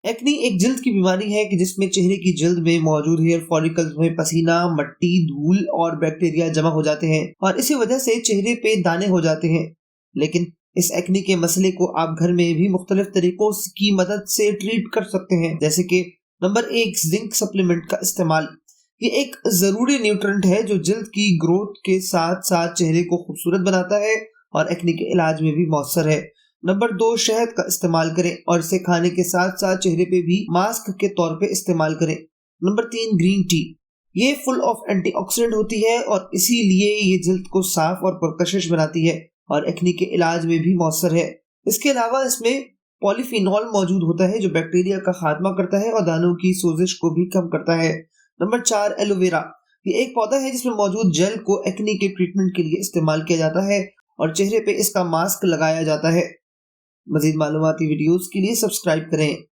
Acne एक जल्द की बीमारी है कि जिसमें चेहरे की जल्द में मौजूद हेयर फॉलिकल्स में पसीना, मट्टी, धूल और बैक्टीरिया जमा हो जाते हैं और इसी वजह से चेहरे पे दाने हो जाते हैं। लेकिन इस एक्नी के मसले को आप घर में भी मुख्तलिफ तरीकों की मदद से ट्रीट कर सकते हैं, जैसे कि नंबर 1, जिंक सप्लीमेंट का इस्तेमाल। ये एक जरूरी न्यूट्रिएंट है जो जल्द की ग्रोथ के साथ साथ चेहरे को खूबसूरत बनाता है और एक्नी के इलाज में भी मौसर है। नंबर 2, शहद का इस्तेमाल करें और इसे खाने के साथ साथ चेहरे पे भी मास्क के तौर पे इस्तेमाल करें। Number 3, green tea. ये फुल ऑफ एंटीऑक्सीडेंट होती है और इसीलिए ये जल्द को साफ और पुरकशिश बनाती है और एक्नी के इलाज में भी मौसर है। इसके अलावा इसमें पॉलीफिनॉल मौजूद होता है जो बैक्टीरिया का खात्मा करता है और दानों की सोजिश को भी कम करता है। Number 4, aloe vera. ये एक पौधा है जिसमें मौजूद जेल को एक्नी के ट्रीटमेंट के लिए इस्तेमाल किया जाता है और चेहरे पे इसका मास्क लगाया जाता है। मज़ीद मालूमाती वीडियोस के लिए सब्सक्राइब करें।